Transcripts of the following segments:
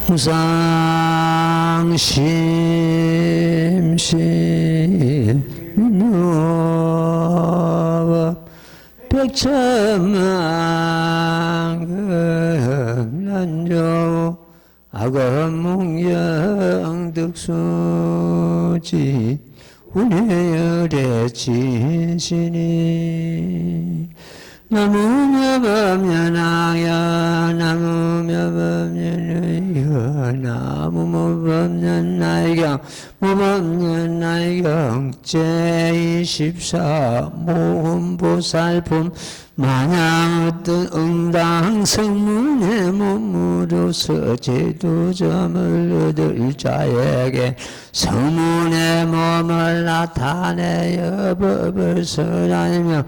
무상심신무업 백천만금난조 악업몽영득수지 운해열의 진신이 나무며법련하여 나무며법련하여 나무모법련나이경 모법련나이경 제24 모험보살품 마냥 어떤 응당 성문의 몸으로서 제도점을 얻을 자에게 성문의 몸을 나타내어 법을 설하며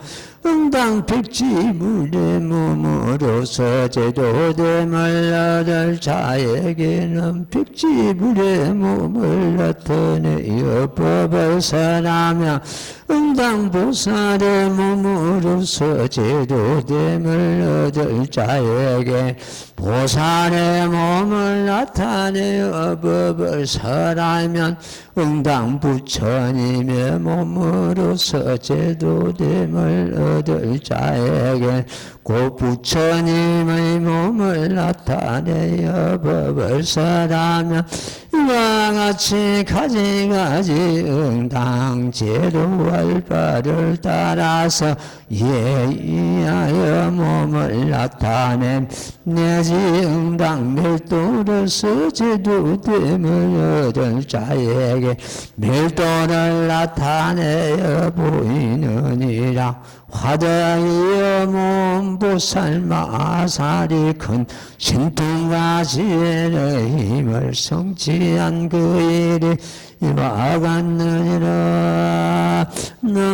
응당 백지물의 몸으로서 제도됨을 얻을 자에게는 백지물의 몸을 나타내어 법을 설하며 응당보살의 몸으로서 제도됨을 얻을 자에게 보살의 몸을 나타내어 법을 설하면 응당부처님의 몸으로서 제도됨을 얻을 자에게 곧 부처님의 몸을 나타내어 법을 설하면 이와 같이 가지가지 응당 제도할 바를 따라서 예의하여 몸을 나타냄 내지 응당 멸도로서 제도됨을 얻을 자에게 멸도를 나타내어 보이느니라. 화대이여 몸보살 마살이 큰 신통과 지혜의 힘을 성취한 그 일이 이와 같느니라. 나무며법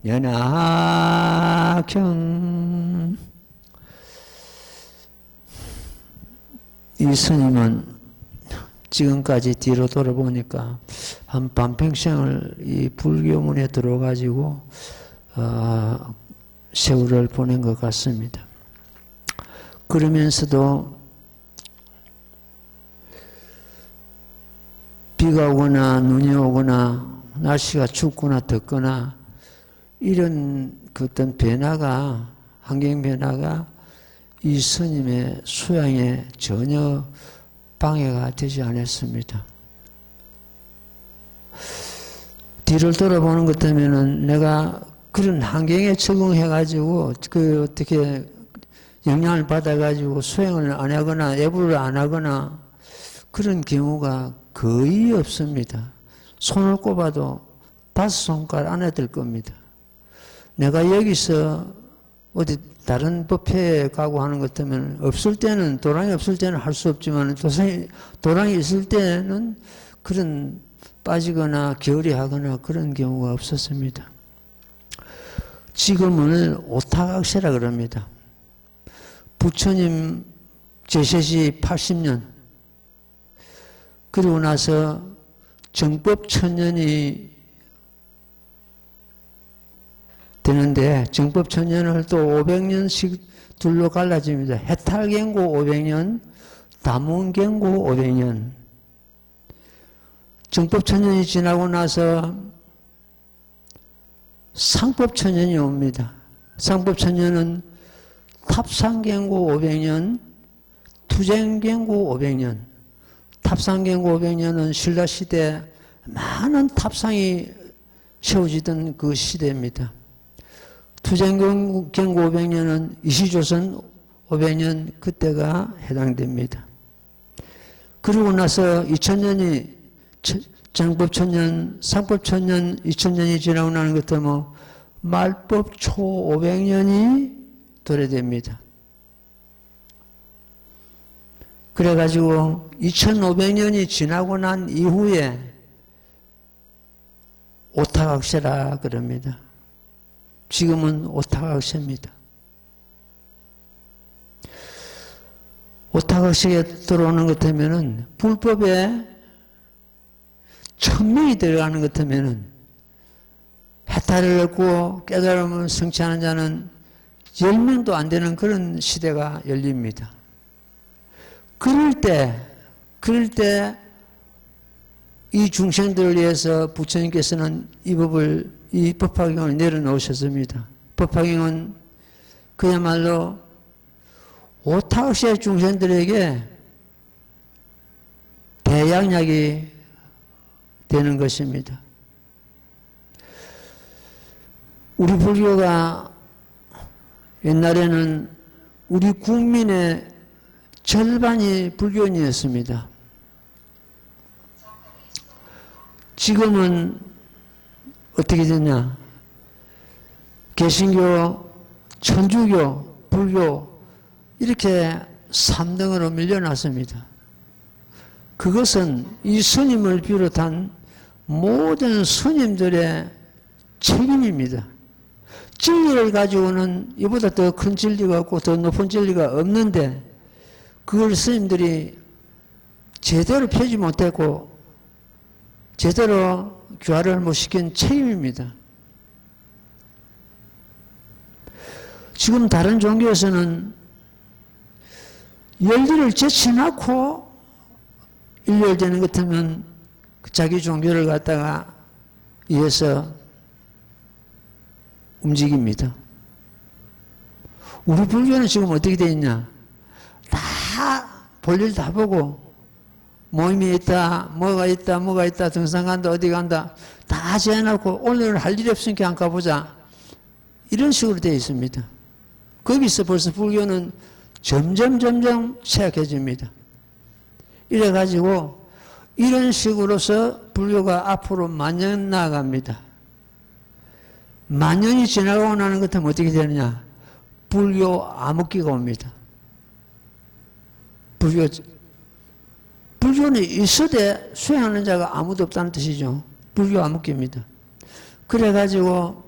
연하경. 이 스님은 지금까지 뒤로 돌아보니까 한 반평생을 이 불교문에 들어가지고 세월을 보낸 것 같습니다. 그러면서도 비가 오거나 눈이 오거나 날씨가 춥거나 덥거나 이런 그 어떤 변화가, 환경 변화가 이 스님의 수양에 전혀 방해가 되지 않았습니다. 뒤를 돌아보는 것 때문에는 내가 그런 환경에 적응해가지고 그 어떻게 영향을 받아가지고 수행을 안 하거나 예불을 안 하거나 그런 경우가 거의 없습니다. 손을 꼽아도 5손가락 안에 들 겁니다. 내가 여기서 어디 다른 법회에 가고 하는 것 때문에 없을 때는, 도랑이 없을 때는 할 수 없지만 도랑이 있을 때는 그런 빠지거나 게으리하거나 그런 경우가 없었습니다. 지금은 오타각세라 그럽니다. 부처님 제세시 80년 그리고 나서 정법천년이 되는데 정법천년을 또 500년씩 둘로 갈라집니다. 해탈경고 500년, 다문경고 500년. 정법천년이 지나고 나서 상법천년이 옵니다. 상법천년은 탑상경고 500년, 투쟁경고 500년. 탑상경고 500년은 신라시대 많은 탑상이 세워지던 그 시대입니다. 투쟁경고 500년은 이시조선 500년 그때가 해당됩니다. 그러고 나서 2000년이 정법천년, 상법천년, 2000년이 지나고 나는 것도 뭐 말법 초 500년이 도래됩니다. 그래가지고 2500년이 지나고 난 이후에 오타각세라 그럽니다. 지금은 오타각세입니다. 오타각세에 들어오는 것 같으면은 불법에 1000명이 들어가는 것 같으면은 해탈을 얻고 깨달음을 성취하는 자는 10명도 안 되는 그런 시대가 열립니다. 그럴 때 이 중생들을 위해서 부처님께서는 이 법화경을 내려놓으셨습니다. 법화경은 그야말로 오타학시의 중생들에게 대양약이 되는 것입니다. 우리 불교가 옛날에는 우리 국민의 절반이 불교인이었습니다. 지금은 어떻게 됐냐? 개신교, 천주교, 불교 이렇게 3등으로 밀려났습니다. 그것은 이 스님을 비롯한 모든 스님들의 책임입니다. 진리를 가지고는 이보다 더 큰 진리가 없고 더 높은 진리가 없는데 그걸 스님들이 제대로 펴지 못했고 제대로 교화를 못 시킨 책임입니다. 지금 다른 종교에서는 열기를 제쳐놓고 일렬되는 것 같으면 자기 종교를 갖다가 위해서 움직입니다. 우리 불교는 지금 어떻게 되어 있냐? 다 볼일 다 보고 모임이 있다, 뭐가 있다, 등산 간다, 어디 간다, 다 재해놓고 오늘 할 일이 없으니까 안 가보자. 이런 식으로 되어 있습니다. 거기서 벌써 불교는 점점 취약해집니다. 이래가지고 이런 식으로서 불교가 앞으로 만년 나아갑니다. 만년이 지나가고 나는 것 같으면 어떻게 되느냐? 불교 암흑기가 옵니다. 불교는 있어대 수행하는 자가 아무도 없다는 뜻이죠. 불교 암흑기입니다. 그래가지고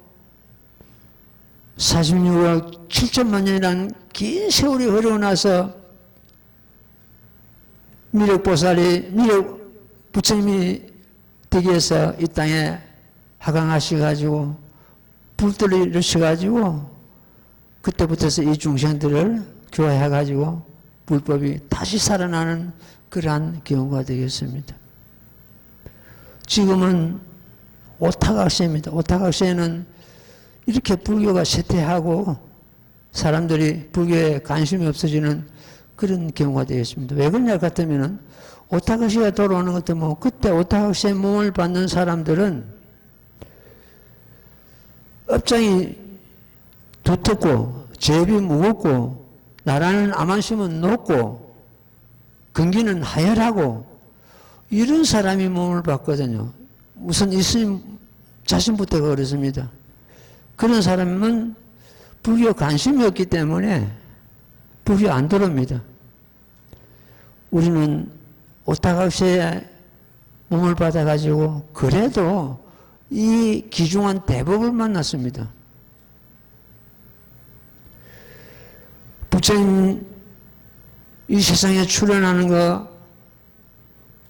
46억 7천만 년이라는 긴 세월이 흐르고 나서 미륵 부처님이 되기 위해서 이 땅에 하강하셔가지고 불들을 일으셔가지고 그때부터서 이 중생들을 교화해가지고 불법이 다시 살아나는 그러한 경우가 되겠습니다. 지금은 오타각시입니다. 오타각시에는 이렇게 불교가 쇠퇴하고 사람들이 불교에 관심이 없어지는 그런 경우가 되겠습니다. 왜 그러냐 같으면은 오타각시가 돌아오는 것도 뭐 그때 오타각시의 몸을 받는 사람들은 업장이 두텁고 제비 무겁고 나라는 암만심은 높고 근기는 하열하고 이런 사람이 몸을 받거든요. 우선 이 스님 자신부터 그렇습니다. 그런 사람은 불교 관심이 없기 때문에 불교 안 들어옵니다. 우리는 오타각시에 몸을 받아가지고 그래도 이 귀중한 대법을 만났습니다. 부처님 이 세상에 출현하는 거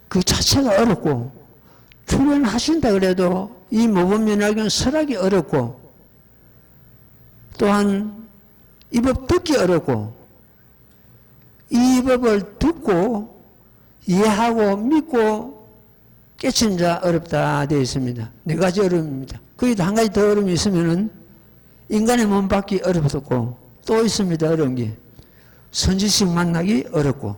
그 자체가 어렵고 출현하신다 그래도 이 모범연락은 설하기 어렵고 또한 이 법 듣기 어렵고 이 법을 듣고 이해하고 믿고 깨친 자 어렵다 되어 있습니다. 네 가지 어려움입니다. 거기도 한 가지 더 어려움이 있으면은 인간의 몸 받기 어렵고 또 있습니다. 어려운 게 선지식 만나기 어렵고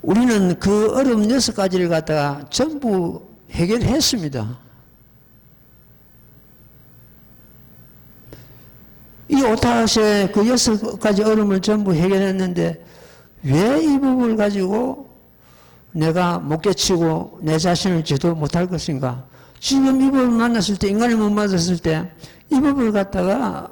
우리는 그 어려움 6가지를 갖다가 전부 해결했습니다. 이 오타각시의 그 6가지 어려움을 전부 해결했는데 왜 이 법을 가지고 내가 못 깨치고 내 자신을 지도 못할 것인가? 지금 이 법을 만났을 때, 인간을 못 만났을 때 이 법을 갖다가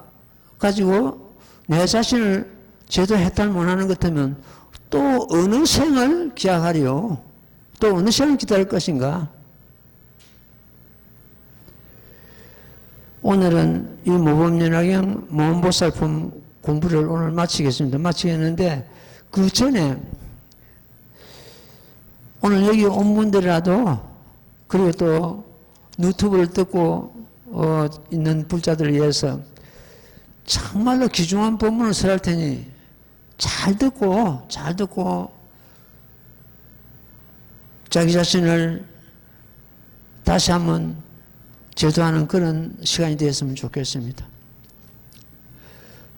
가지고 내 자신을 제도해탈 못하는 것 같으면 또 어느 생을 기약하리요? 또 어느 생을 기다릴 것인가? 오늘은 이 모범연화경 모범보살품 공부를 오늘 마치겠습니다. 마치겠는데 그 전에 오늘 여기 온 분들이라도 그리고 또 유튜브를 듣고 있는 불자들을 위해서 정말로 귀중한 법문을 설할 테니 잘 듣고 자기 자신을 다시 한번 제도하는 그런 시간이 되었으면 좋겠습니다.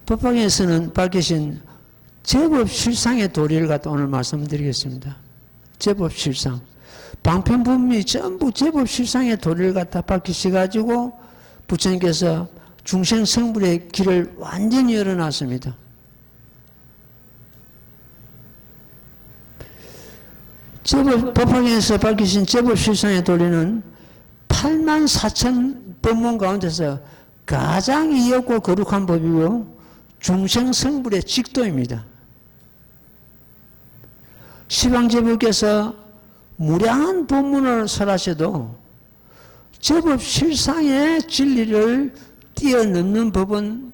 법화경에서는 밝히신 제법 실상의 도리를 갖다 오늘 말씀드리겠습니다. 제법 실상. 방편부문이 전부 제법 실상의 도리를 갖다 밝히셔가지고 부처님께서 중생성불의 길을 완전히 열어놨습니다. 법화경에서 밝히신 제법 실상의 도리는 84,000 법문 가운데서 가장 이었고 거룩한 법이고 중생성불의 직도입니다. 시방제부께서 무량한 법문을 설하셔도 제법 실상의 진리를 뛰어넘는 법은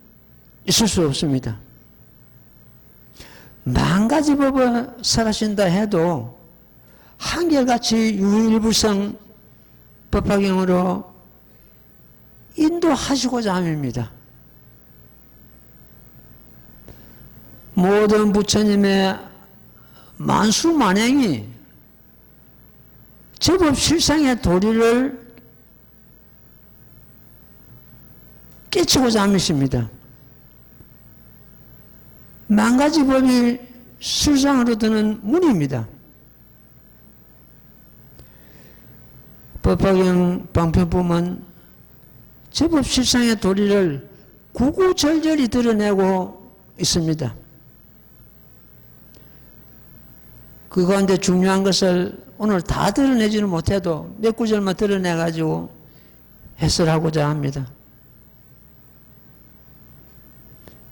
있을 수 없습니다. 만 가지 법을 설하신다 해도 한결같이 유일불성 법화경으로 인도하시고자 함입니다. 모든 부처님의 만수만행이 제법 실상의 도리를 깨치고자 함이십니다. 만 가지 법이 실상으로 드는 문입니다. 법화경 방편부는 제법 실상의 도리를 구구절절히 드러내고 있습니다. 그 가운데 중요한 것을 오늘 다 드러내지는 못해도 몇 구절만 드러내가지고 해설하고자 합니다.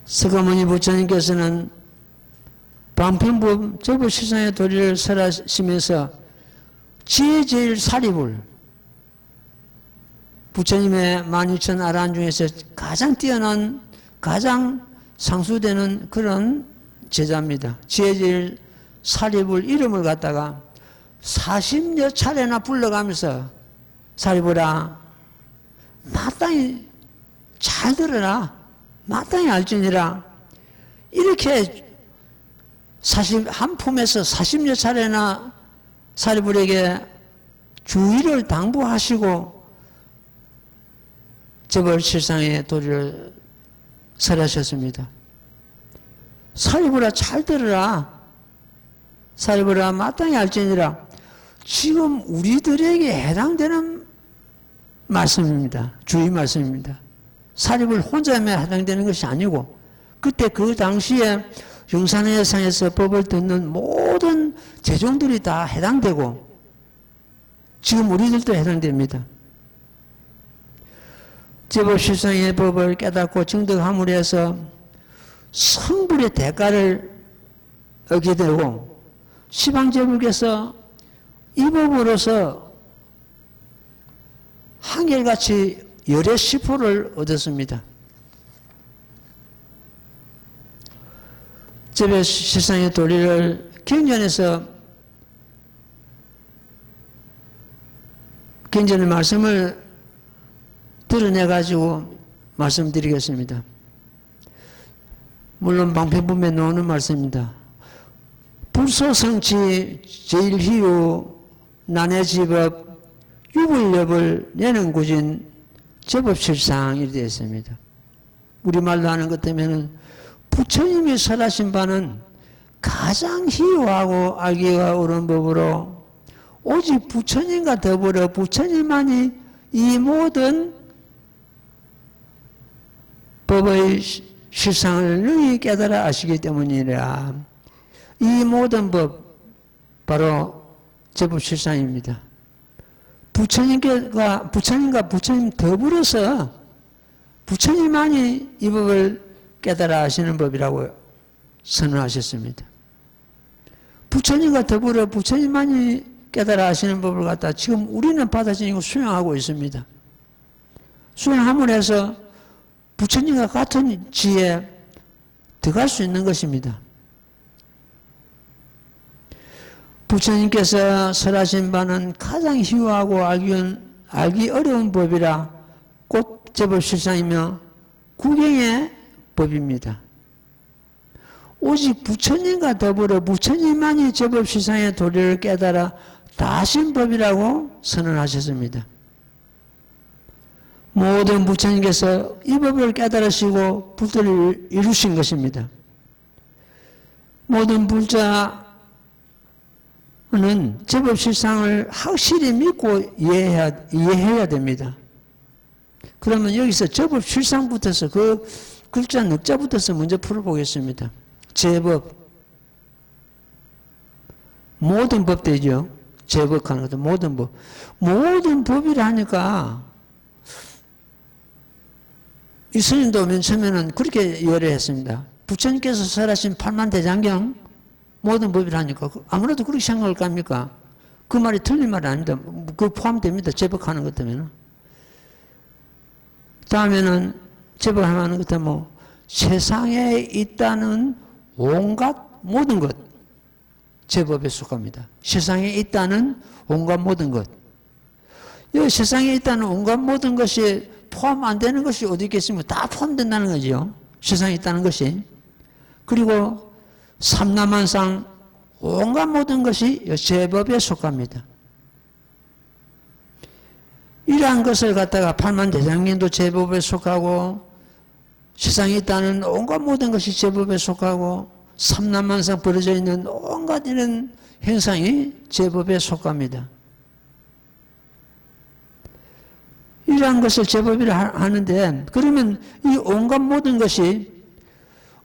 서가모니 부처님께서는 방편부 제법 실상의 도리를 설하시면서 지혜제일사립을 부처님의 12,000 아라한 중에서 가장 뛰어난, 가장 상수되는 그런 제자입니다. 지혜제일사립을 이름을 갖다가 40여 차례나 불러가면서 사리부라 마땅히 잘 들어라, 마땅히 알지니라, 이렇게 한 품에서 40여 차례나 사리불에게 주의를 당부하시고 제법 실상의 도리를 설하셨습니다. 사리불아 잘 들으라, 사리불아 마땅히 알지니라. 지금 우리들에게 해당되는 말씀입니다. 주의 말씀입니다. 사리불 혼자만 해당되는 것이 아니고 그때 그 당시에 용산회상에서 법을 듣는 모든 제종들이 다 해당되고 지금 우리들도 해당됩니다. 제법 실상의 법을 깨닫고 증득함으로 해서 성불의 대가를 얻게 되고 시방제불께서 이 법으로서 한결같이 열의 시포를 얻었습니다. 제법 실상의 도리를 경전에서 경전의 말씀을 드러내가지고 말씀드리겠습니다. 물론 방편부에 나오는 말씀입니다. 불소성치 제일희유 난해지법 유불력을 내는 구진 제법실상이 되어 있습니다. 우리말로 하는 것 때문에 부처님이 설하신 바는 가장 희유하고 알기가 어려운 법으로 오직 부처님과 더불어 부처님만이 이 모든 법의 실상을 능히 깨달아 아시기 때문이라. 이 모든 법 바로 제법 실상입니다. 부처님과 부처님 더불어서 부처님만이 이 법을 깨달아 아시는 법이라고 선언하셨습니다. 부처님과 더불어 부처님만이 깨달아 아시는 법을 갖다 지금 우리는 받아들이고 수용하고 있습니다. 수용함으로 해서 부처님과 같은 지에 들어갈 수 있는 것입니다. 부처님께서 설하신 바는 가장 희유하고 알기 어려운 법이라 곧 제법 실상이며 구경의 법입니다. 오직 부처님과 더불어 부처님만이 제법실상의 도리를 깨달아 다신 법이라고 선언하셨습니다. 모든 부처님께서 이 법을 깨달으시고 불도를 이루신 것입니다. 모든 불자는 제법실상을 확실히 믿고 이해해야 됩니다. 그러면 여기서 제법실상부터서 그 글자 늑자부터서 먼저 풀어보겠습니다. 제법. 모든 법 되죠. 제법하는 것도 모든 법. 모든 법이라 하니까 이 스님도 맨 처음에는 그렇게 열애했습니다. 부처님께서 설하신 팔만대장경 모든 법이라 하니까 아무래도 그렇게 생각할 겁니까? 그 말이 틀린 말이 아닙니다. 그 포함됩니다. 제법하는 것 때문에. 다음에는 제법하는 것 때문에 세상에 있다는 온갖 모든 것 제법에 속합니다. 세상에 있다는 온갖 모든 것. 여기 세상에 있다는 온갖 모든 것이 포함 안 되는 것이 어디 있겠습니까? 다 포함된다는 거죠. 세상에 있다는 것이. 그리고 삼라만상 온갖 모든 것이 제법에 속합니다. 이러한 것을 갖다가 팔만대장경도 제법에 속하고 세상에 있다는 온갖 모든 것이 제법에 속하고 삼라만상 벌어져 있는 온갖 이런 행상이 제법에 속합니다. 이러한 것을 제법이라 하는데 그러면 이 온갖 모든 것이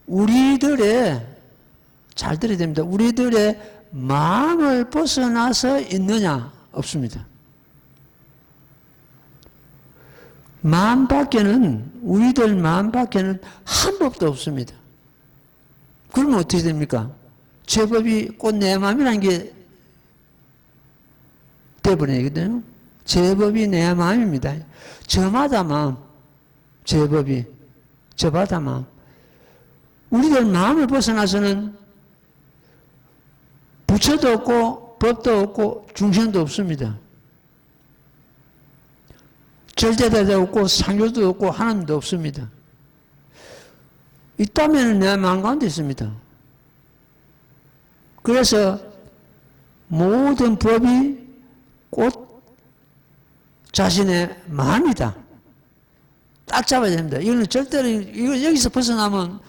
우리들의 잘 들어야 됩니다. 우리들의 마음을 벗어나서 있느냐? 없습니다. 마음 밖에는 우리들 마음 밖에는 한 법도 없습니다. 그러면 어떻게 됩니까? 제법이 곧 내 마음이라는 게 돼버리거든요. 제법이 내 마음입니다. 저마다 마음, 제법이 저마다 마음. 우리들 마음을 벗어나서는 부처도 없고 법도 없고 중생도 없습니다. 절대자도 없고 상교도 없고 하나님도 없습니다. 있다면 내 마음 가운데 있습니다. 그래서 모든 법이 곧 자신의 마음이다. 딱 잡아야 됩니다. 이거는 절대로 여기서 벗어나면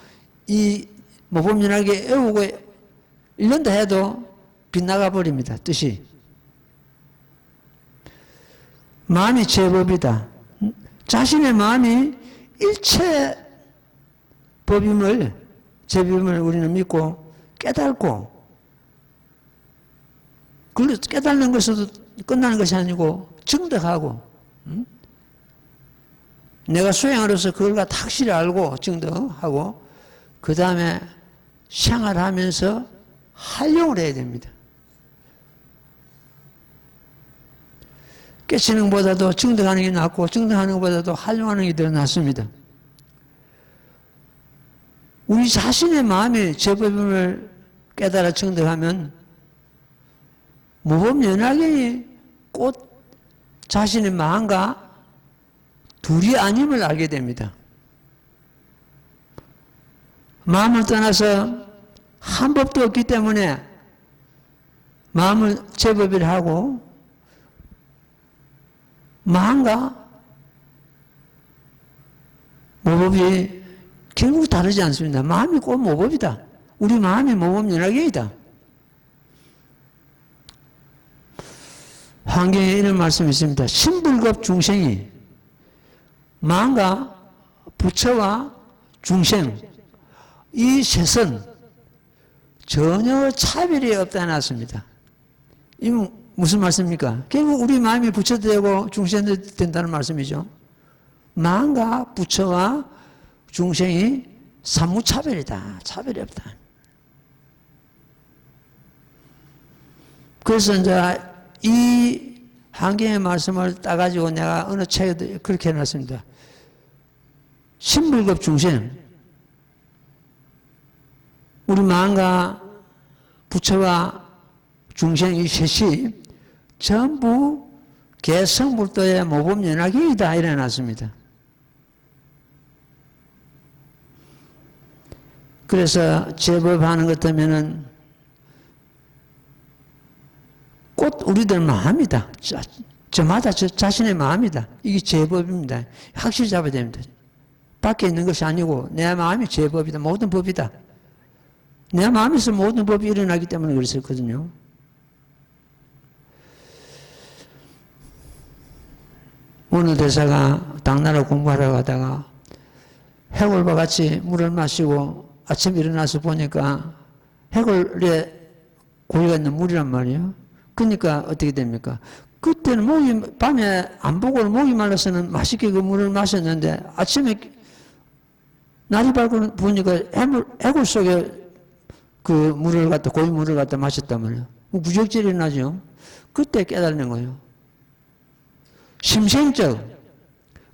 이 모범연하게 애우고 이런다 해도 빗나가 버립니다. 뜻이. 마음이 제법이다. 자신의 마음이 일체 법임을 제법임을 우리는 믿고 깨닫고 그걸 깨닫는 것으로 끝나는 것이 아니고 증득하고 내가 수행으로서 그걸 확실히 알고 증득하고 그 다음에 생활하면서 활용을 해야 됩니다. 깨치는 것보다도 증득하는 게 낫고 증득하는 것보다도 활용하는 게 더 낫습니다. 우리 자신의 마음이 제법임을 깨달아 증득하면 무법연하게 곧 자신의 마음과 둘이 아님을 알게 됩니다. 마음을 떠나서 한 법도 없기 때문에 마음을 제법이라 하고 마음과 모법이 결국 다르지 않습니다. 마음이 꼭 모법이다. 우리 마음이 모법연하계이다. 환경에 이런 말씀이 있습니다. 신불급 중생이 마음과 부처와 중생 이 셋은 전혀 차별이 없다 해놨습니다. 이건 무슨 말씀입니까? 결국 우리 마음이 부처도 되고 중생도 된다는 말씀이죠. 마음과 부처와 중생이 사무차별이다. 차별이 없다. 그래서 이제 이 환경의 말씀을 따가지고 내가 어느 책에도 그렇게 해놨습니다. 신불급 중생. 우리 마음과 부처와 중생 이 셋이 전부 개성불도의 모범연하계이다. 이래 놨습니다. 그래서 제법하는 것 때문에는 곧 우리들 마음이다. 저마다 저 자신의 마음이다. 이게 제법입니다. 확실히 잡아야 됩니다. 밖에 있는 것이 아니고 내 마음이 제법이다. 모든 법이다. 내 마음에서 모든 법이 일어나기 때문에 그랬었거든요. 오늘 대사가 당나라 공부하러 가다가 해골과 같이 물을 마시고 아침 일어나서 보니까 해골에 고기가 있는 물이란 말이에요. 그러니까 어떻게 됩니까? 그때는 목이 밤에 안 보고 목이 말라서는 맛있게 그 물을 마셨는데 아침에 날이 밝고 보니까 해골 속에 그 물을 갖다 고기 물을 갖다 마셨단 말이에요. 무적질이 나죠. 그때 깨달는 거예요. 심생적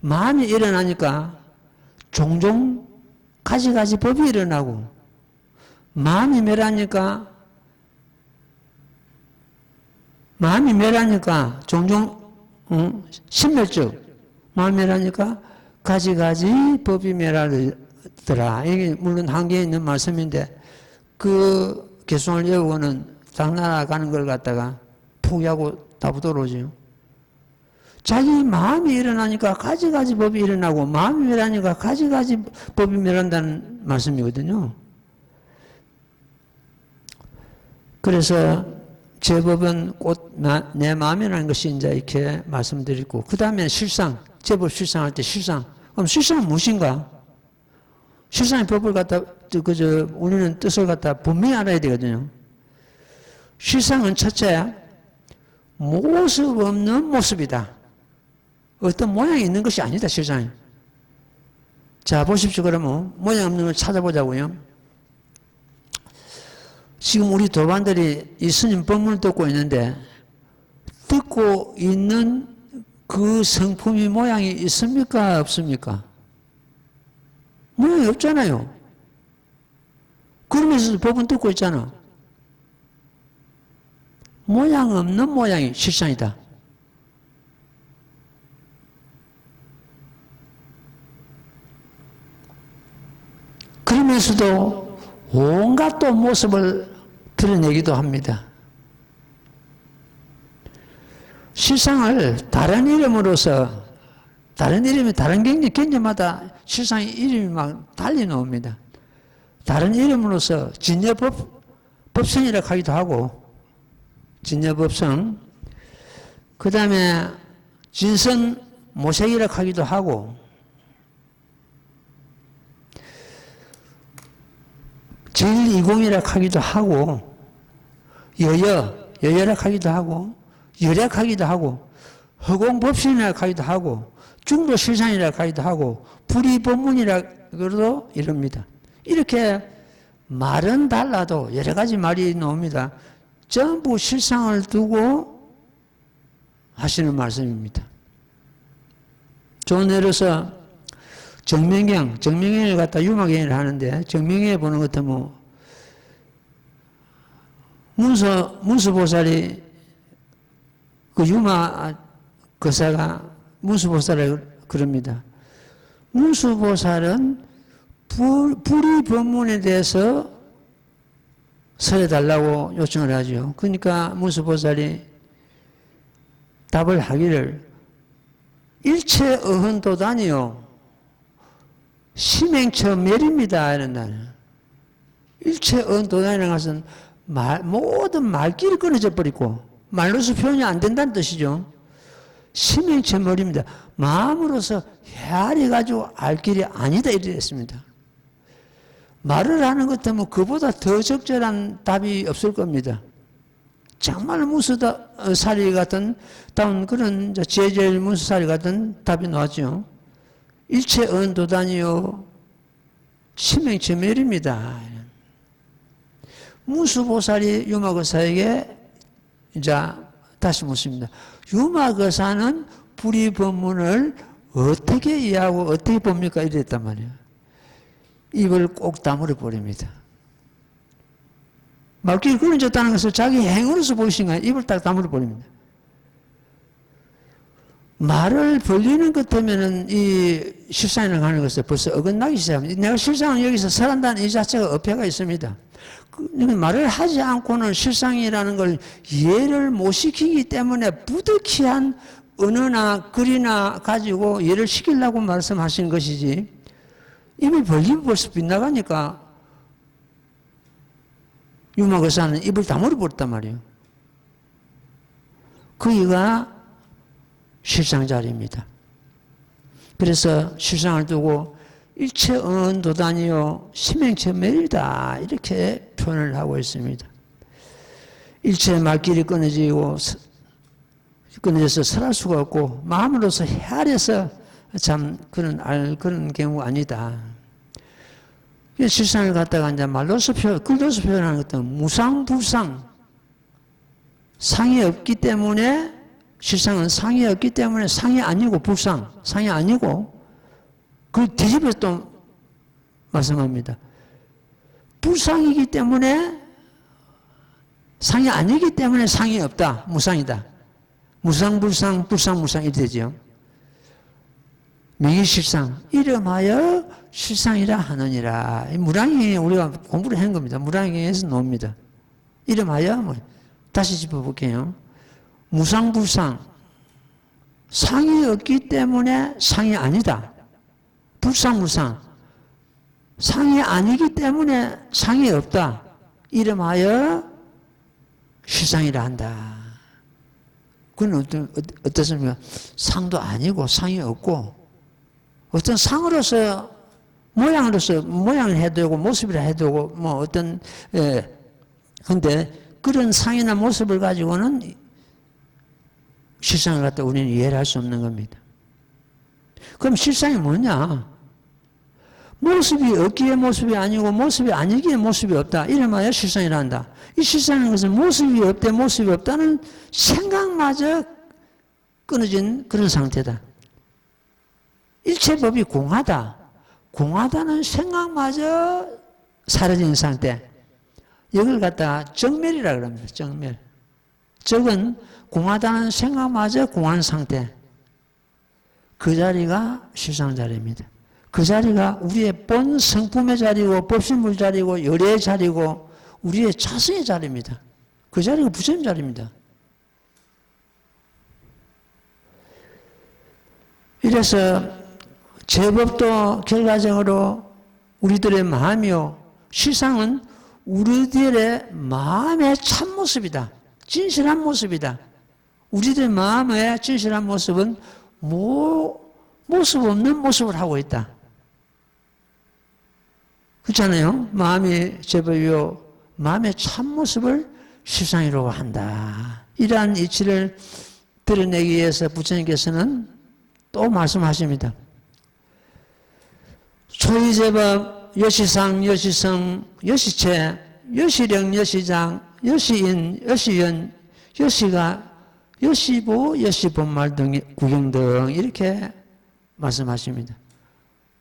마음이 일어나니까 종종 가지가지 법이 일어나고 마음이 멸하니까 종종 신멸적 마음이 멸하니까 가지가지 법이 멸하더라. 이게 물론 한계에 있는 말씀인데 그 개송을 외우고는 당나라 가는 걸 갖다가 포기하고 다부도로 오죠. 자기 마음이 일어나니까 가지가지 법이 일어나고 마음이 멸하니까 가지가지 법이 멸한다는 말씀이거든요. 그래서 제법은 곧 내 마음이라는 것이 이제 이렇게 말씀드리고 그 다음에 실상, 제법 실상할 때 실상. 그럼 실상은 무엇인가? 실상의 법을 갖다 우리는 뜻을 갖다 분명히 알아야 되거든요. 실상은 첫째, 모습 없는 모습이다. 어떤 모양이 있는 것이 아니다, 실상이. 자, 보십시오. 그러면 모양 없는 걸 찾아보자고요. 지금 우리 도반들이 이 스님 법문을 듣고 있는데 듣고 있는 그 성품이 모양이 있습니까? 없습니까? 모양이 없잖아요. 그러면서도 법은 듣고 있잖아. 모양 없는 모양이 실상이다. 그러면서도 온갖 또 모습을 드러내기도 합니다. 실상을 다른 이름으로서 다른 이름이 다른 경제마다 실상의 이름이 막 달리 나옵니다. 다른 이름으로서 진여법성이라고 하기도 하고 진여법성 그 다음에 진선모색이라고 하기도 하고 제일이공이라고 하기도 하고 여여라고 하기도 하고 열약하기도 하고 허공법신이라고 하기도 하고 중도실상이라고 하기도 하고 불의법문이라고도 이럽니다. 이렇게 말은 달라도 여러 가지 말이 나옵니다. 전부 실상을 두고 하시는 말씀입니다. 좋은 예로서 정명경을 갖다 유마경을 하는데 정명경에 보는 것도 뭐 문수보살이 그 유마 거사가 문수보살을 그럽니다. 문수보살은 불의 법문에 대해서 설해달라고 요청을 하죠. 그러니까 문수보살이 답을 하기를 일체 어흔도단이요 심행처 멸입니다. 이런 날 일체 어흔도단이라는 것은 모든 말길이 끊어져 버리고 말로서 표현이 안 된다는 뜻이죠. 심행처 멸입니다. 마음으로서 헤아려 가지고 알 길이 아니다 이렇게 됐습니다. 말을 하는 것 때문에 그보다 더 적절한 답이 없을 겁니다. 정말 문수사리 같은 그런 제절 문수사리 같은 답이 나왔죠. 일체 언도단이요 심행처 멸입니다. 문수보살이 유마거사에게 이제 다시 묻습니다. 유마거사는 불의법문을 어떻게 이해하고 어떻게 봅니까? 이랬단 말이에요. 입을 꼭 다물어 버립니다. 말길이 끊어졌다는 것을 자기 행으로서 보이신 거예요. 입을 딱 다물어 버립니다. 말을 벌리는 것 때문에는 이 실상이라고 하는 것을 벌써 어긋나기 시작합니다. 내가 실상은 여기서 설한다는 이 자체가 어폐가 있습니다. 말을 하지 않고는 실상이라는 걸 이해를 못 시키기 때문에 부득이한 언어나 글이나 가지고 이해를 시키려고 말씀하신 것이지, 입을 벌리면 벌써 빗나가니까 유마거사는 입을 다물어버렸단 말이에요. 거기가 실상자리입니다. 그래서 실상을 두고 일체 언도단이요 심행체 매일이다 이렇게 표현을 하고 있습니다. 일체 말길이 끊어져서 설할 수가 없고 마음으로서 헤아려서 참 그런 경우가 아니다. 실상을 갖다가 이제 말로서 글로서 표현하는 것은 무상불상, 상이 없기 때문에, 실상은 상이 없기 때문에 상이 아니고 불상, 상이 아니고, 그걸 뒤집어서 또 말씀합니다. 불상이기 때문에 상이 아니기 때문에 상이 없다, 무상이다. 무상불상, 불상무상 이렇게 되죠. 명의실상, 이름하여 실상이라 하느니라. 무량경에 우리가 공부를 한 겁니다. 무량경에서 나옵니다. 이름하여, 다시 짚어볼게요. 무상불상, 상이 없기 때문에 상이 아니다. 불상무상, 상이 아니기 때문에 상이 없다. 이름하여 실상이라 한다. 그건 어떻습니까? 상도 아니고 상이 없고 어떤 상으로서 모양을 해도 되고 모습이라 해도 되고 뭐 어떤 근데 그런 상이나 모습을 가지고는 실상을 갖다 우리는 이해를 할 수 없는 겁니다. 그럼 실상이 뭐냐? 모습이 없기에 모습이 아니고 모습이 아니기에 모습이 없다. 이름하여 실상이라 한다. 이 실상인 것은 모습이 없대 모습이 없다는 생각마저 끊어진 그런 상태다. 일체법이 공하다. 공하다는 생각마저 사라진 상태. 이걸 갖다가 정멸이라고 합니다. 정멸. 적은 공하다는 생각마저 공한 상태. 그 자리가 실상 자리입니다. 그 자리가 우리의 본 성품의 자리고 법신물 자리고 열애의 자리고 우리의 자성의 자리입니다. 그 자리가 부처님 자리입니다. 이래서 제법도 결과적으로 우리들의 마음이요. 실상은 우리들의 마음의 참모습이다. 진실한 모습이다. 우리들의 마음의 진실한 모습은 모습 없는 모습을 하고 있다. 그렇잖아요. 마음이 제법이요. 마음의 참모습을 실상이라고 한다. 이러한 이치를 드러내기 위해서 부처님께서는 또 말씀하십니다. 초이제법 여시상 여시성 여시체 여시령 여시장 여시인 여시연 여시가 여시보 여시본말 등 구경 등 이렇게 말씀하십니다.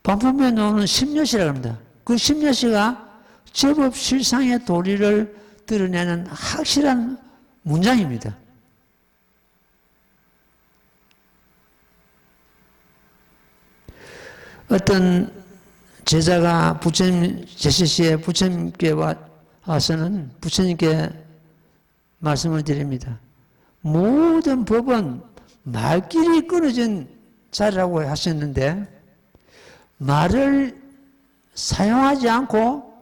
반품에 나오는 십여시라고 합니다. 그 십여시가 제법 실상의 도리를 드러내는 확실한 문장입니다. 어떤 제자가 부처님 제시시에 부처님께 와서는 부처님께 말씀을 드립니다. 모든 법은 말길이 끊어진 자리라고 하셨는데 말을 사용하지 않고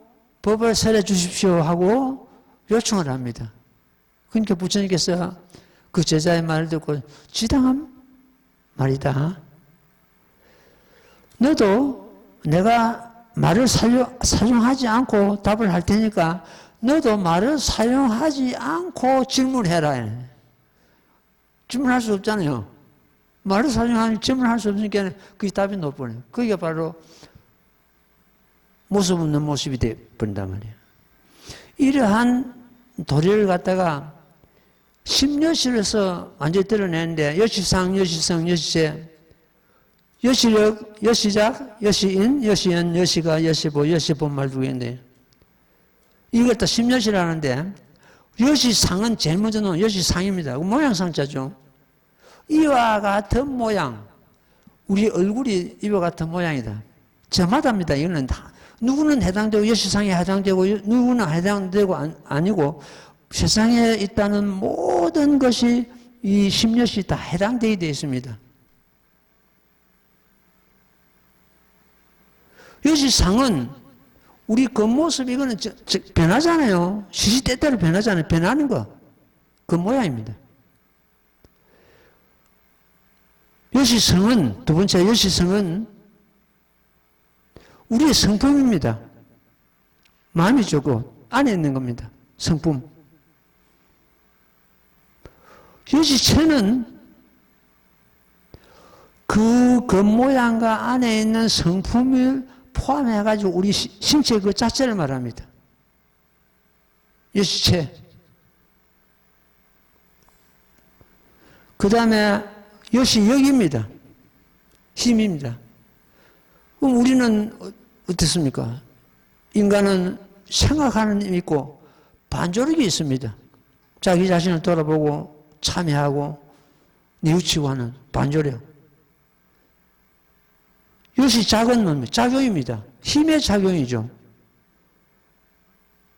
법을 설해 주십시오 하고 요청을 합니다. 그러니까 부처님께서 그 제자의 말을 듣고 지당한 말이다. 너도 내가 말을 사용하지 않고 답을 할 테니까 너도 말을 사용하지 않고 질문해라. 질문할 수 없잖아요. 말을 사용하면 질문할 수 없으니까 그게 답이 나와버려요. 그게 바로 모습 없는 모습이 되어버린단 말이에요. 이러한 도리를 갖다가 십여시로서 완전히 드러내는데 여시상, 여시성, 여시제 여시력, 여시작, 여시인, 여시연, 여시가, 여시보, 여시본말 두 개인데 이걸 다 십여시라는데 여시상은 제일 먼저 놓은 여시상입니다. 모양상자죠. 이와 같은 모양, 우리 얼굴이 이와 같은 모양이다. 저마다입니다. 이거는 다. 누구는 해당되고 여시상에 해당되고 누구는 해당되고 아니고 세상에 있다는 모든 것이 이 십여시 다 해당되게 되어 있습니다. 여시상은 우리 겉모습 이거는 변하잖아요. 시시때때로 변하잖아요. 변하는 거. 그 모양입니다. 여시성은, 두 번째 여시성은 우리의 성품입니다. 마음이죠. 그 안에 있는 겁니다. 성품. 여시체는 그 겉모양과 안에 있는 성품을 포함해가지고 우리 신체 그 자체를 말합니다. 여시체. 그 다음에 여시역입니다. 힘입니다. 그럼 우리는 어떻습니까? 인간은 생각하는 힘이 있고 반조력이 있습니다. 자기 자신을 돌아보고 참여하고 뉘우치고 하는 반조력. 이것이 작은 놈입니다. 작용입니다. 힘의 작용이죠.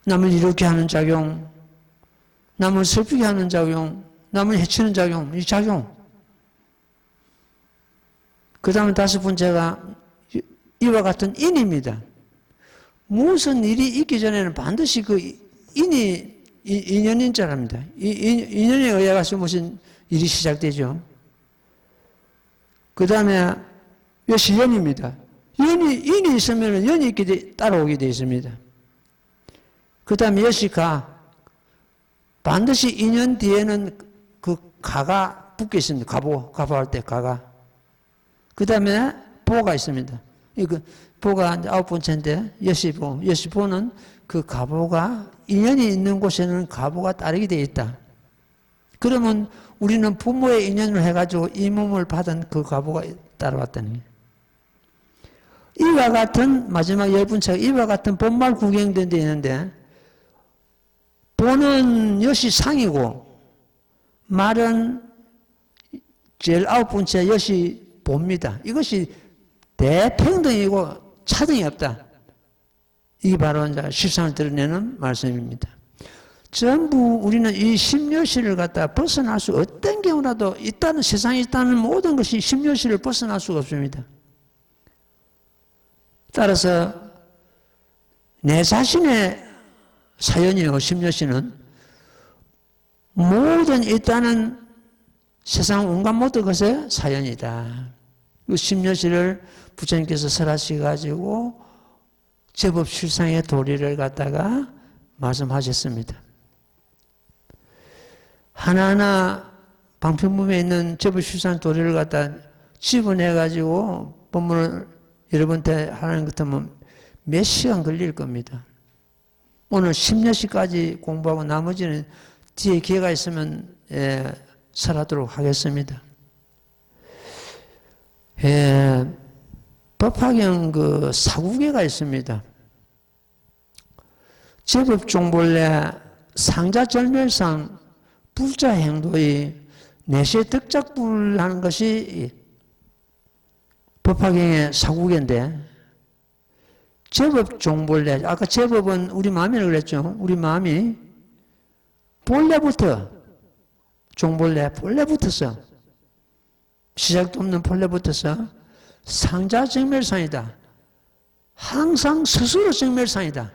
남을 이롭게 하는 작용, 남을 슬프게 하는 작용, 남을 해치는 작용, 이 작용. 그 다음에 다섯 번째가 이와 같은 인입니다. 무슨 일이 있기 전에는 반드시 그 인연인 줄 압니다. 인연에 의해서 무슨 일이 시작되죠. 그 다음에 여시연입니다. 인이 있으면 연이 있게 따라오게 되어 있습니다. 그 다음에 여시가 반드시 인연 뒤에는 그 가가 붙게 있습니다. 가보할 때 가가. 그 다음에 보가 있습니다. 이거 보가 이제 아홉 번째인데 여시보. 여시보는 그 가보가 인연이 있는 곳에는 가보가 따르게 되어 있다. 그러면 우리는 부모의 인연을 해가지고 이 몸을 받은 그 가보가 따라왔다는 거예요. 이와 같은 마지막 열 번째가 이와 같은 본말 구경된 데 있는데 보는 여시상이고 말은 제일 아홉 번째 여시보입니다. 이것이 대평등이고 차등이 없다. 이게 바로 이제 실상을 드러내는 말씀입니다. 전부 우리는 이 십여시를 갖다 벗어날 수 어떤 경우라도 있다는 세상에 있다는 모든 것이 십여시를 벗어날 수가 없습니다. 따라서 내 자신의 사연이요 십여시는 모든 있다는 세상 온갖 모든 것의 사연이다. 그 십여시를 부처님께서 설하셔가지고 제법 실상의 도리를 갖다가 말씀하셨습니다. 하나하나 방편문에 있는 제법 실상 도리를 갖다 집어내가지고 본문을 여러분한테 하는 것 같으면 몇 시간 걸릴 겁니다. 오늘 10년씩까지 공부하고 나머지는 뒤에 기회가 있으면 설하도록 하겠습니다. 법화경 그 사구계가 있습니다. 제법종본래 상자절멸상 불자행도의 내시의 득작불하는 것이 법화경의 사구계인데 제법종본래 아까 제법은 우리 마음이라고 그랬죠. 우리 마음이 본래부터 본래부터서 시작도 없는 본래부터서 상자정멸상이다. 항상 스스로 정멸상이다.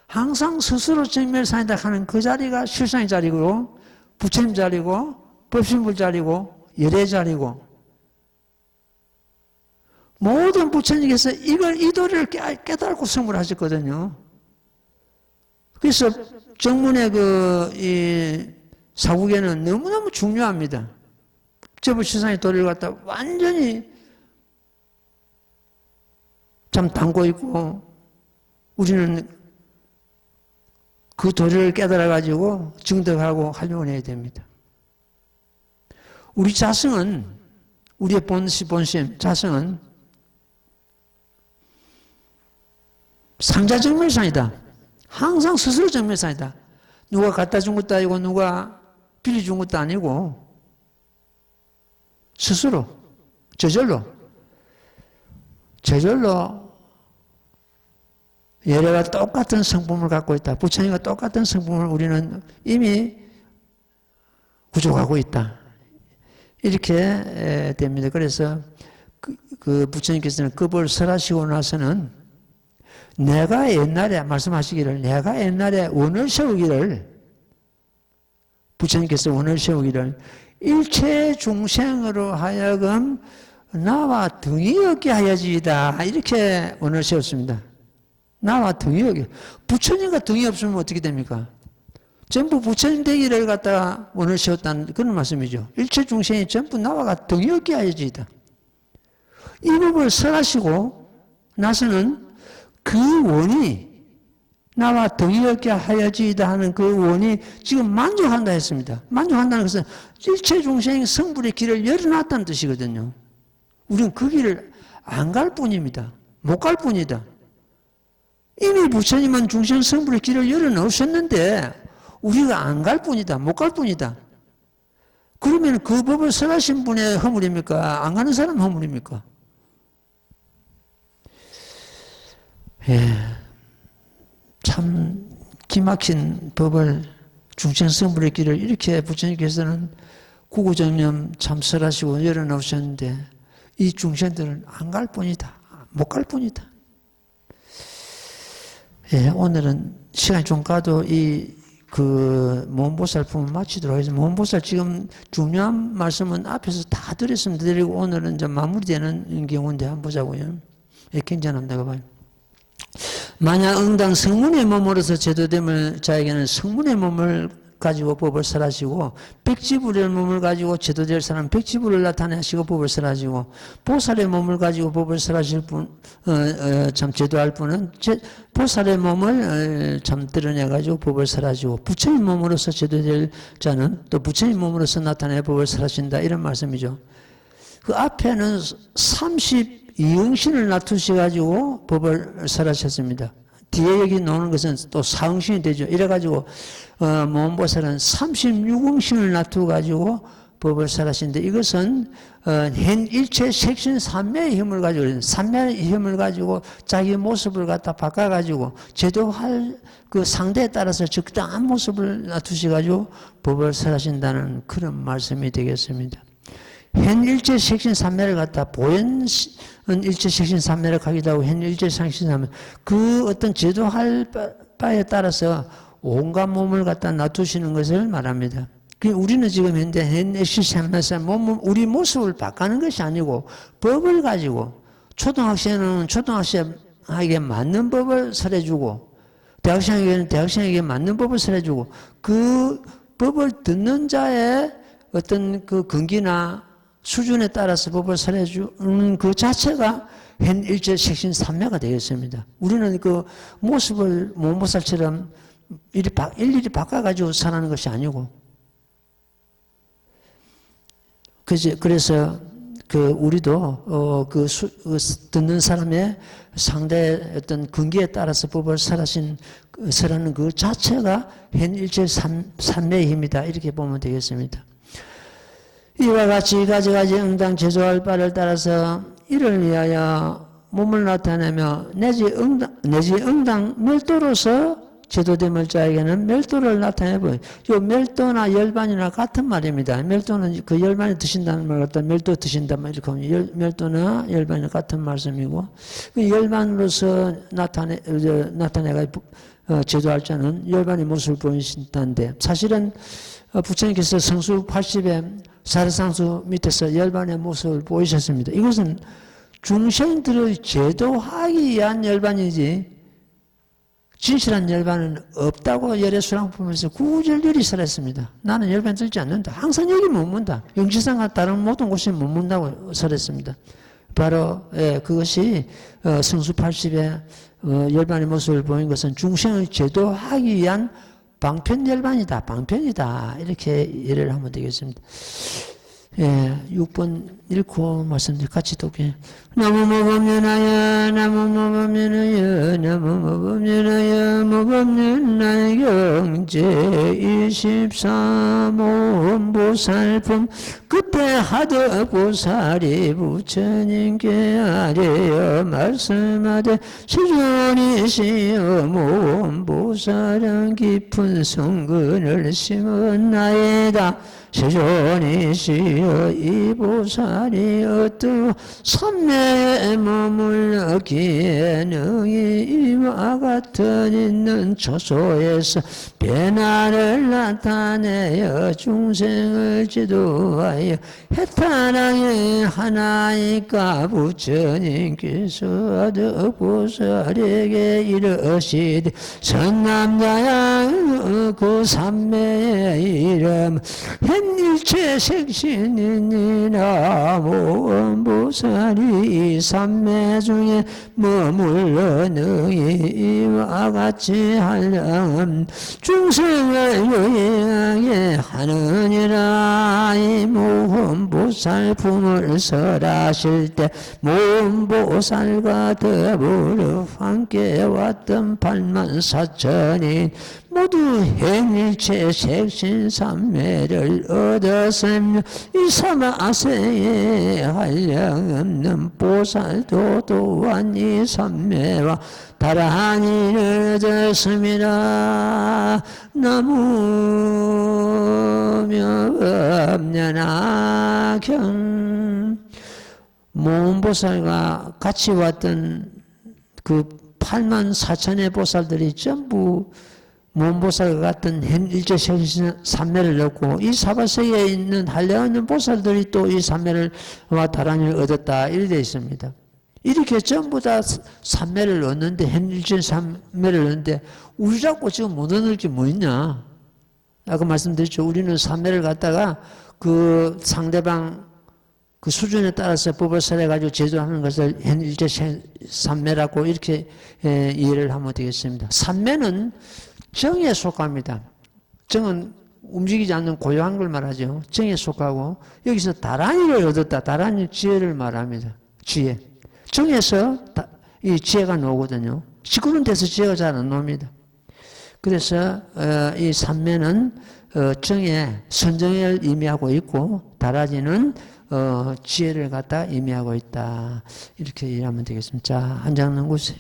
항상 스스로 정멸상이다 하는 그 자리가 실상의 자리고 부처님 자리고 법신불 자리고 열애 자리고 모든 부처님께서 이 도리를 깨달고 성불하셨거든요. 그래서 정문의 이 사국에는 너무너무 중요합니다. 제법 실상의 도리를 갖다 완전히 참 담고 있고 우리는 그 도리를 깨달아가지고 증득하고 활용을 해야 됩니다. 우리 자성은 우리의 본심 자성은 상자정멸상이다. 항상 스스로 정멸상이다. 누가 갖다 준 것도 아니고 누가 빌려준 것도 아니고 스스로 저절로 예래가 똑같은 성품을 갖고 있다. 부처님과 똑같은 성품을 우리는 이미 구족하고 있다. 이렇게 됩니다. 그래서 그 부처님께서는 급을 설하시고 나서는 내가 옛날에 말씀하시기를 내가 옛날에 원을 세우기를 부처님께서 원을 세우기를 일체 중생으로 하여금 나와 등이 없게 하여지이다. 이렇게 원을 세웠습니다. 나와 등이 없게. 부처님과 등이 없으면 어떻게 됩니까? 전부 부처님 되기를 갖다가 원을 세웠다는 그런 말씀이죠. 일체 중생이 전부 나와 등이 없게 하여지이다. 이 법을 설하시고 나서는 그 원이 나와 등이 없게 하여지이다 하는 그 원이 지금 만족한다 했습니다. 만족한다는 것은 일체 중생의 성불의 길을 열어놨다는 뜻이거든요. 우리는 그 길을 안 갈 뿐입니다. 못 갈 뿐이다. 이미 부처님은 중생 성불의 길을 열어놓으셨는데 우리가 안 갈 뿐이다. 못 갈 뿐이다. 그러면 그 법을 설하신 분의 허물입니까? 안 가는 사람 허물입니까? 예, 참 기막힌 법을 중생 성불의 길을 이렇게 부처님께서는 구구정념 참 설하시고 열어놓으셨는데 이 중생들은 안 갈 뿐이다. 못 갈 뿐이다. 예, 오늘은 시간이 좀 가도 모험보살품을 마치도록 하겠습니다. 모험보살 지금 중요한 말씀은 앞에서 다 드리고 오늘은 이제 마무리되는 경우인데 한번 보자고요. 예, 괜찮은다고 봐요. 만약 응당 성문의 몸으로서 제도됨을 자에게는 성문의 몸을 가지고 법을 설하시고 백지불의 몸을 가지고 제도될 사람 백지불을 나타내시고 법을 설하시고 보살의 몸을 가지고 법을 설하실 분, 참 제도할 분은 보살의 몸을 참 드러내가지고 법을 설하시고 부처님 몸으로서 제도될 자는 또 부처님 몸으로서 나타내 법을 설하신다 이런 말씀이죠. 그 앞에는 32응신을 놔두셔가지고 법을 설하셨습니다. 뒤에 여기 나오는 것은 또 사응신이 되죠. 이래가지고 모험보살은 36응신을 놔두어가지고 법을 설하시는데 이것은 현 일체 색신 삼매의 힘을 가지고 삼매의 힘을 가지고 자기 모습을 갖다 바꿔가지고 제도할 그 상대에 따라서 적당한 모습을 놔두셔가지고 법을 설하신다는 그런 말씀이 되겠습니다. 현 일체 색신 삼매를 갖다 보현 일체 색신 삼매를 가기도 하고 현 일체 색신 삼매 그 어떤 제도할 바에 따라서 온갖 몸을 갖다 놔두시는 것을 말합니다. 우리는 지금 현재 현 일체 삼매에서 우리 모습을 바꾸는 것이 아니고 법을 가지고 초등학생은 초등학생에게 맞는 법을 설해주고 대학생에게는 대학생에게 맞는 법을 설해주고 그 법을 듣는 자의 어떤 그 근기나 수준에 따라서 법을 설해주는 그 자체가 현 일체 색신 삼매가 되겠습니다. 우리는 그 모습을 모모살처럼 일일이 바꿔가지고 살아가는 것이 아니고 그래서 우리도 듣는 사람의 상대의 어떤 근기에 따라서 법을 설하는 그 자체가 현 일체 삼매의 힘이다 이렇게 보면 되겠습니다. 이와 같이 가지가지 응당 제조할 바를 따라서 이를 위하여 몸을 나타내며 내지 응당 멸도로서 제도됨을 자에게는 멸도를 나타내보여. 요 멸도나 열반이나 같은 말입니다. 멸도는 그 열반이 드신다는 말 같다. 멸도 드신단 말 이렇게 하면 멸도나 열반이나 같은 말씀이고 그 열반으로서 나타내가 제도할 자는 열반의 모습을 보이신다는데 사실은 부처님께서 성수 80에 사르상수 밑에서 열반의 모습을 보이셨습니다. 이것은 중생들을 제도하기 위한 열반이지 진실한 열반은 없다고 열애수랑 보면서 구절열이 설했습니다. 나는 열반 들지 않는다. 항상 여기 머문다. 영지상과 다른 모든 곳에 머문다고 설했습니다. 바로 그것이 성수 80에 열반의 모습을 보인 것은 중생을 제도하기 위한 방편열반이다. 방편이다. 이렇게 예를 하면 되겠습니다. 6번 읽고 말씀드려 같이 독해. 나무모범연하여 나무모범연하여 나무모범연하여 모범연하여 경제 24모범보살품 끝에 그때 하덕보살이 부처님께 아뢰어 말씀하되 세존이시여 모험보살은 깊은 성근을 심었나이다. 세존이시여 이 보살이 어떤 삼매에 머물렀기에 능히 이와 같은 있는 처소에서 변화를 나타내어 중생을 지도하여 해탈하게 하나이까. 부처님께서 하덕보살에게 이르시되 선남자야 그 삼매의 이름 현일체 색신이니라. 모험보살이 이 삼매 중에 머물러 능히 이와 같이 하려면 중생을 요양하게 하느니라. 이 모험보살 품을 설하실 때 모험보살과 더불어 함께 왔던 84,000인 모두 현일체 색신삼매를 얻었으며 이 사마세에 한량없는 보살도 또한 이 삼매와 다란히를 얻었습니다. 나무명업연하경. 모험보살과 같이 왔던 그 84,000의 보살들이 전부 모험보살과 같은 현일체 삼매를 얻고 이 사바세에 있는 한량없는 보살들이 또 이 삼매를 다란히를 얻었다 이렇게 되어 있습니다. 이렇게 전부 다 삼매를 얻는데 현일체 삼매를 얻는데 우리 자꾸 지금 못 얻을 게 뭐 있냐. 아까 말씀드렸죠. 우리는 삼매를 갖다가 그 상대방 그 수준에 따라서 법을 설해가지고 제조하는 것을 현일체 삼매라고 이렇게 이해를 하면 되겠습니다. 삼매는 정에 속합니다. 정은 움직이지 않는 고요한 걸 말하죠. 정에 속하고 여기서 다란히를 얻었다. 다란히 지혜를 말합니다. 지혜. 정에서 이 지혜가 나오거든요. 시끄러운 데서 지혜가 잘 안 나옵니다. 그래서 이 삼매는 정에 선정을 의미하고 있고 다라지는 지혜를 갖다 의미하고 있다. 이렇게 이해하면 되겠습니다. 자, 한장 곳에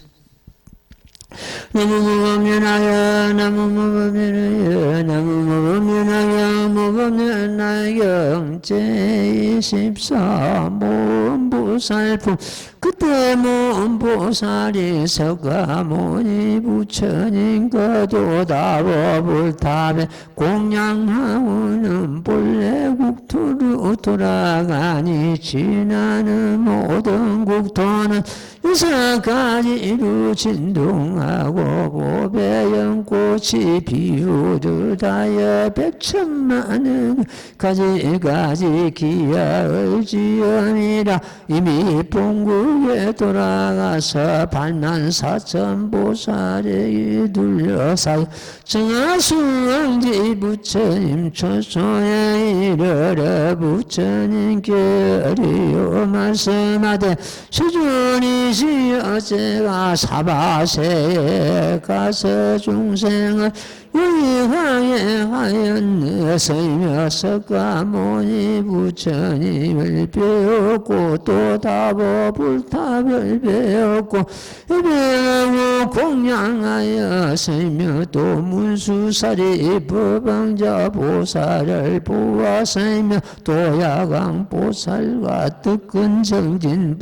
나무무법면하여 나무무법면하여 나무무법면하여 무법면하여 제24 모험보살품. 그때 모험보살이 서가모니 부처님과 도다법을 탑에 공양하오는 본래 국토로 돌아가니 지나는 모든 국토는 유사까지 이루 진동하고 보배 연꽃이 비우듯하여 100천만은 가지가지 기야의 지연이라. 이미 본국에 돌아가서 84,000보살에게 둘러싸여 정하수왕지 부처님 처소에 이르러 부처님께 어리어 말씀하되 세존이시여 제가 사바세에 가서 중생을 유익하게 하였으며 석가모니 부처님을 배웠고 또 다법불탑을 배웠고 배우고 공양하였으며 또 문수사리 법왕자 보살을 보았으며 또 야광보살과 뜻근정진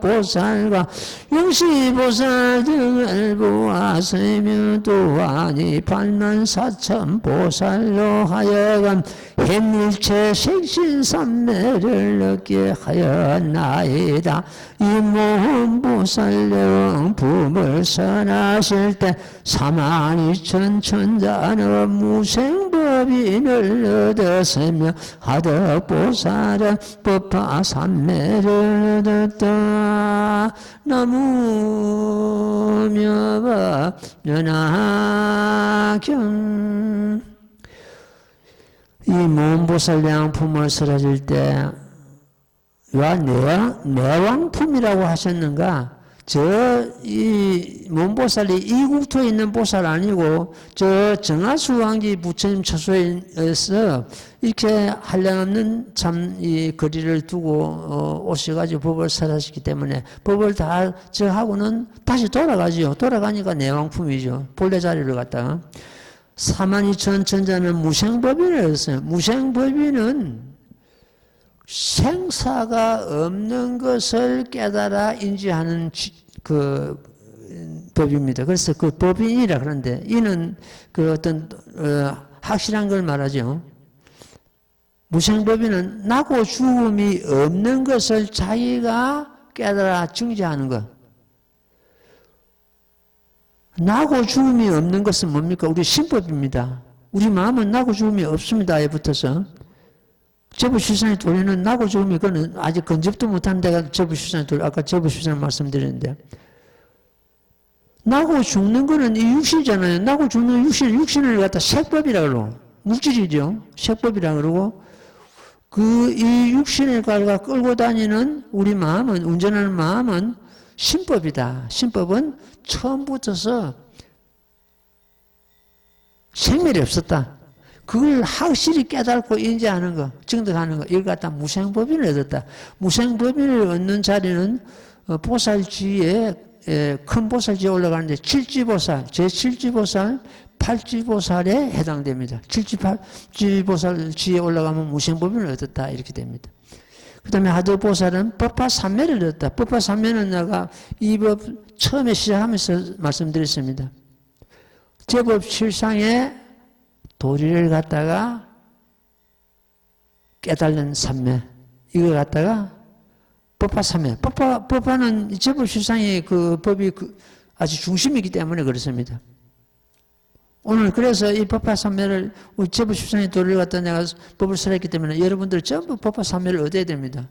보살과 용시보살 등을 보았으며 또한 이 84,000보살로 하여간 현일체 색신삼매를 얻게 하였나이다. 이 모험보살 영품을 선하실 때 42,000천자는 무생법인을 얻었으며 하덕보살은 법화삼매를 얻었다. 나무묘법 연하경. 이 모험보살 양품을 설해줄 때 왜 내왕품이라고 하셨는가? 이 문보살이 이국토에 있는 보살 아니고 저 정하수 왕지 부처님 처소에서 이렇게 한량없는 참 이 거리를 두고 오셔가지고 법을 설하시기 때문에 법을 다 저 하고는 다시 돌아가죠. 돌아가니까 내왕품이죠. 본래 자리를 갖다가. 42,000 천자는 무생법인을 했어요. 무생법인은 생사가 없는 것을 깨달아 인지하는 그 법입니다. 그래서 그 법인이라 그러는데 이는 그 어떤 확실한 걸 말하죠. 무생법인은 나고 죽음이 없는 것을 자기가 깨달아 증지하는 것. 나고 죽음이 없는 것은 뭡니까? 우리 신법입니다. 우리 마음은 나고 죽음이 없습니다에 붙어서 제부실상의 도리는 나고 죽음이 그거는 아직 근접도 못한 데가 제부실상의 도리, 아까 제부실상 말씀드렸는데 나고 죽는 거는 이 육신이잖아요. 나고 죽는 육신을 갖다 색법이라 그러고 물질이죠. 색법이라 그러고 이 육신을 갖다 끌고 다니는 우리 마음은 운전하는 마음은 신법이다. 신법은 처음부터서 생멸이 없었다. 그걸 확실히 깨닫고 인지하는 거, 증득하는 거, 이걸 갖다 무생법인을 얻었다. 무생법인을 얻는 자리는 보살지에 큰 보살지에 올라가는데 칠지보살, 제7지보살, 8지보살에 해당됩니다. 8지보살지에 올라가면 무생법인을 얻었다 이렇게 됩니다. 그 다음에 하도보살은 법화삼매를 얻었다. 법화삼매는 내가 이 법 처음에 시작하면서 말씀드렸습니다. 제법 실상의 도리를 갖다가 깨달는 삼매, 이걸 갖다가 법화삼매. 법화는 제법 실상의 그 법이 아주 중심이기 때문에 그렇습니다. 오늘 그래서 이 법화삼매를 우리 제법 실상의 도리를 갖다 내가 법을 설했기 때문에 여러분들 전부 법화삼매를 얻어야 됩니다.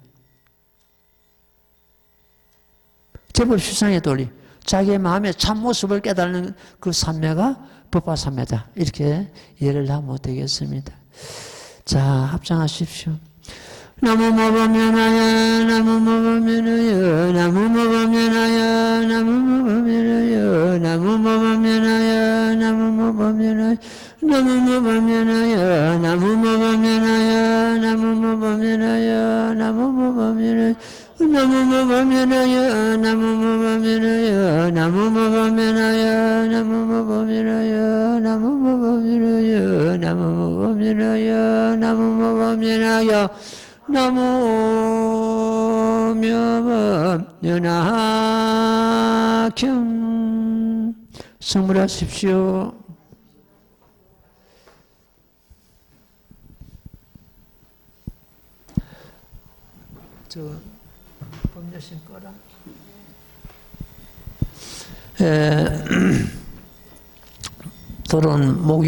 제법 실상의 도리, 자기의 마음의 참모습을 깨달는 그 삼매가 법화삼매다. 이렇게 이해를 하면 되겠습니다. 자, 합장하십시오. 나무모범면하여 나무모범면하여 나무모범면하여 나무모범면하여 나무모범면하여 나무모범면하여 나무모범면하여 나무모범면하여 나무모범면하여 나무모범면하여 나무모범면하여 나무모범면하여 나무모범면하여 나무모범면하여 나무모범면하여 나무모범면하여 나무모범면하여 나무묘법연하경 성불하십시오. 저 법녀신 거라. 도론 목이